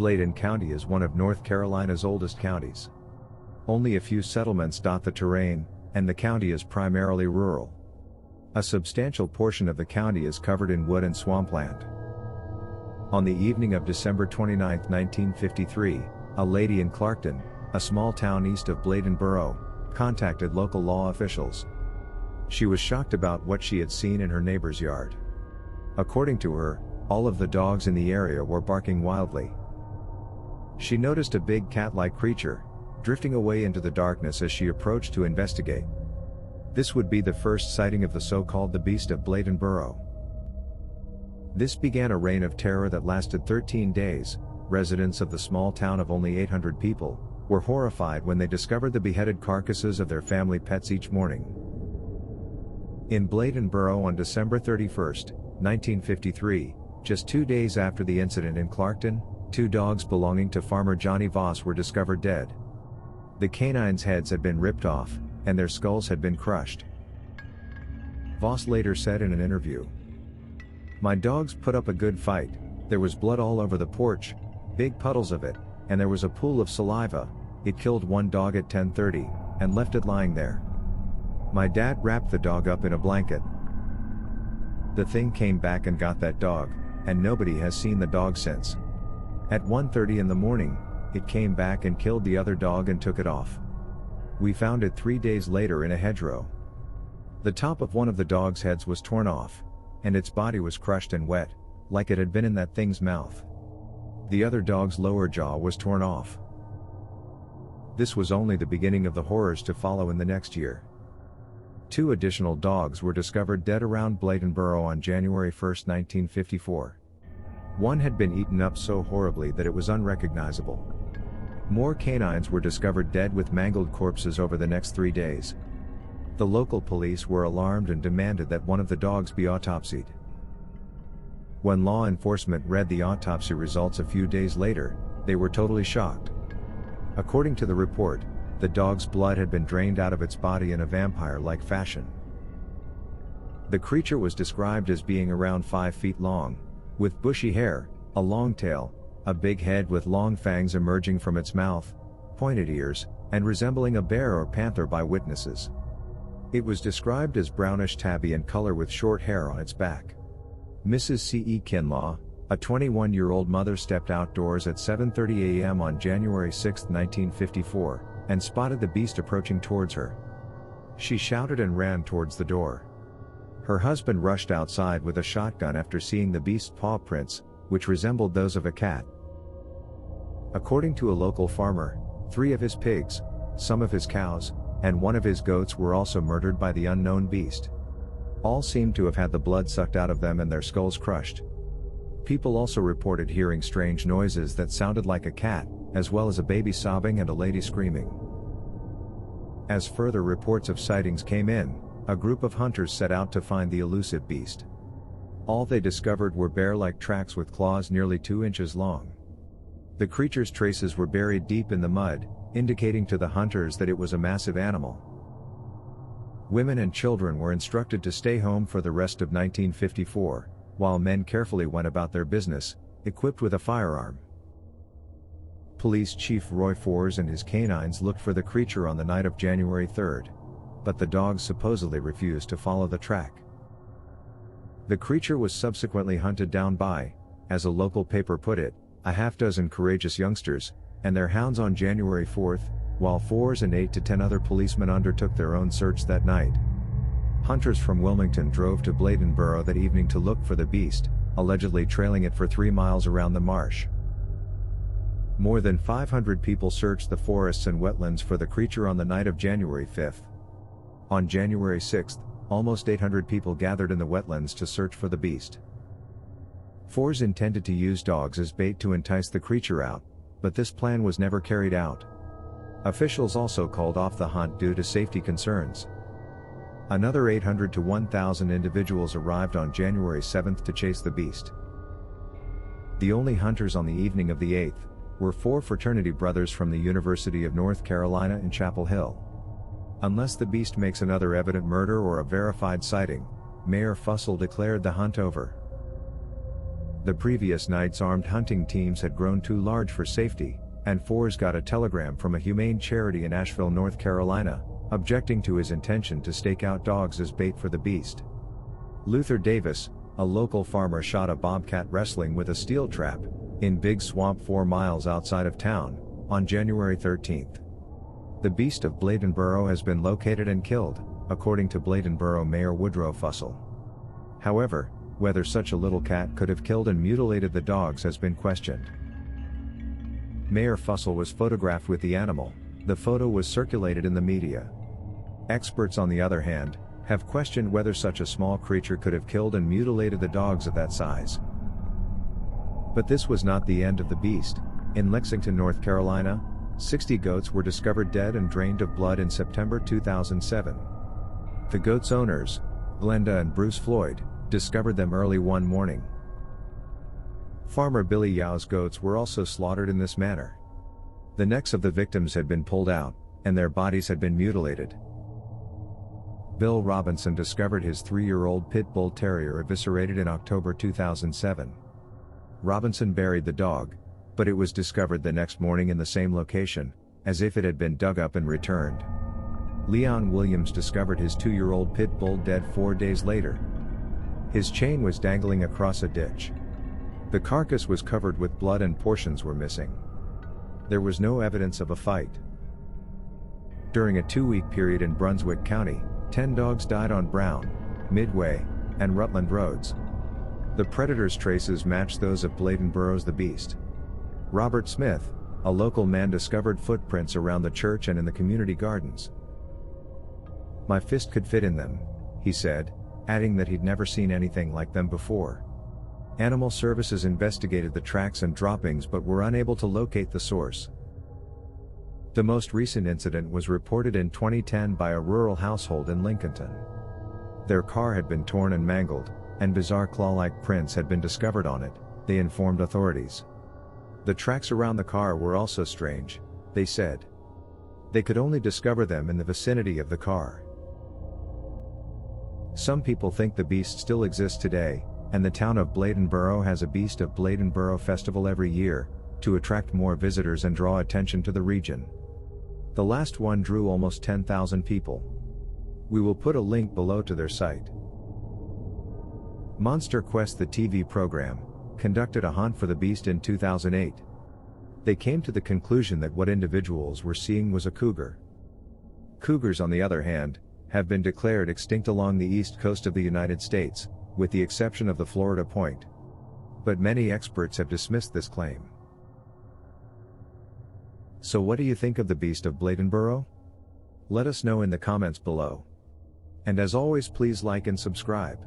Bladen County is one of North Carolina's oldest counties. Only a few settlements dot the terrain, and the county is primarily rural. A substantial portion of the county is covered in wood and swampland. On the evening of December 29, 1953, a lady in Clarkton, a small town east of Bladenboro, contacted local law officials. She was shocked about what she had seen in her neighbor's yard. According to her, all of the dogs in the area were barking wildly. She noticed a big cat-like creature, drifting away into the darkness as she approached to investigate. This would be the first sighting of the so-called the Beast of Bladenboro. This began a reign of terror that lasted 13 days. Residents of the small town of only 800 people were horrified when they discovered the beheaded carcasses of their family pets each morning. In Bladenboro on December 31, 1953, just 2 days after the incident in Clarkton, 2 dogs belonging to farmer Johnny Voss were discovered dead. The canines' heads had been ripped off, and their skulls had been crushed. Voss later said in an interview, "My dogs put up a good fight. There was blood all over the porch, big puddles of it, and there was a pool of saliva. It killed one dog at 10:30, and left it lying there. My dad wrapped the dog up in a blanket. The thing came back and got that dog, and nobody has seen the dog since. At 1:30 in the morning, it came back and killed the other dog and took it off. We found it 3 days later in a hedgerow. The top of one of the dog's heads was torn off, and its body was crushed and wet, like it had been in that thing's mouth. The other dog's lower jaw was torn off." This was only the beginning of the horrors to follow in the next year. 2 additional dogs were discovered dead around Bladenboro on January 1, 1954. One had been eaten up so horribly that it was unrecognizable. More canines were discovered dead with mangled corpses over the next 3 days. The local police were alarmed and demanded that one of the dogs be autopsied. When law enforcement read the autopsy results a few days later, they were totally shocked. According to the report, the dog's blood had been drained out of its body in a vampire-like fashion. The creature was described as being around 5 feet long, with bushy hair, a long tail, a big head with long fangs emerging from its mouth, pointed ears, and resembling a bear or panther by witnesses. It was described as brownish tabby in color with short hair on its back. Mrs. C.E. Kinlaw, a 21-year-old mother, stepped outdoors at 7:30 a.m. on January 6, 1954, and spotted the beast approaching towards her. She shouted and ran towards the door. Her husband rushed outside with a shotgun after seeing the beast's paw prints, which resembled those of a cat. According to a local farmer, 3 of his pigs, some of his cows, and 1 of his goats were also murdered by the unknown beast. All seemed to have had the blood sucked out of them and their skulls crushed. People also reported hearing strange noises that sounded like a cat, as well as a baby sobbing and a lady screaming. As further reports of sightings came in, a group of hunters set out to find the elusive beast. All they discovered were bear-like tracks with claws nearly 2 inches long. The creature's traces were buried deep in the mud, indicating to the hunters that it was a massive animal. Women and children were instructed to stay home for the rest of 1954, while men carefully went about their business, equipped with a firearm. Police Chief Roy Fors and his canines looked for the creature on the night of January 3, but the dogs supposedly refused to follow the track. The creature was subsequently hunted down by, as a local paper put it, a half-dozen courageous youngsters and their hounds on January 4, while Fors and 8 to 10 other policemen undertook their own search that night. Hunters from Wilmington drove to Bladenboro that evening to look for the beast, allegedly trailing it for 3 miles around the marsh. More than 500 people searched the forests and wetlands for the creature on the night of January 5. On January 6, almost 800 people gathered in the wetlands to search for the beast. Fors intended to use dogs as bait to entice the creature out, but this plan was never carried out. Officials also called off the hunt due to safety concerns. Another 800 to 1,000 individuals arrived on January 7 to chase the beast. The only hunters on the evening of the 8th were 4 fraternity brothers from the University of North Carolina in Chapel Hill. Unless the beast makes another evident murder or a verified sighting, Mayor Fussell declared the hunt over. The previous night's armed hunting teams had grown too large for safety, and Fours got a telegram from a humane charity in Asheville, North Carolina, objecting to his intention to stake out dogs as bait for the beast. Luther Davis, a local farmer, shot a bobcat wrestling with a steel trap in Big Swamp 4 miles outside of town on January 13. The Beast of Bladenboro has been located and killed, according to Bladenboro Mayor Woodrow Fussell. However, whether such a little cat could have killed and mutilated the dogs has been questioned. Mayor Fussell was photographed with the animal. The photo was circulated in the media. Experts, on the other hand, have questioned whether such a small creature could have killed and mutilated the dogs of that size. But this was not the end of the beast. In Lexington, North Carolina, 60 goats were discovered dead and drained of blood in September 2007. The goats' owners, Glenda and Bruce Floyd, discovered them early one morning. Farmer Billy Yao's goats were also slaughtered in this manner. The necks of the victims had been pulled out, and their bodies had been mutilated. Bill Robinson discovered his 3-year-old pit bull terrier eviscerated in October 2007. Robinson buried the dog, but it was discovered the next morning in the same location, as if it had been dug up and returned. Leon Williams discovered his 2-year-old pit bull dead 4 days later. His chain was dangling across a ditch. The carcass was covered with blood and portions were missing. There was no evidence of a fight. During a 2-week period in Brunswick County, 10 dogs died on Brown, Midway, and Rutland roads. The predator's traces matched those of Bladenboro's the Beast. Robert Smith, a local man, discovered footprints around the church and in the community gardens. "My fist could fit in them," he said, adding that he'd never seen anything like them before. Animal Services investigated the tracks and droppings but were unable to locate the source. The most recent incident was reported in 2010 by a rural household in Lincolnton. Their car had been torn and mangled, and bizarre claw-like prints had been discovered on it, they informed authorities. The tracks around the car were also strange, they said. They could only discover them in the vicinity of the car. Some people think the beast still exists today, and the town of Bladenboro has a Beast of Bladenboro festival every year, to attract more visitors and draw attention to the region. The last one drew almost 10,000 people. We will put a link below to their site. Monster Quest, the TV program, conducted a hunt for the beast in 2008. They came to the conclusion that what individuals were seeing was a cougar. Cougars, on the other hand, have been declared extinct along the east coast of the United States, with the exception of the Florida Point. But many experts have dismissed this claim. So what do you think of the Beast of Bladenboro? Let us know in the comments below. And as always, please like and subscribe.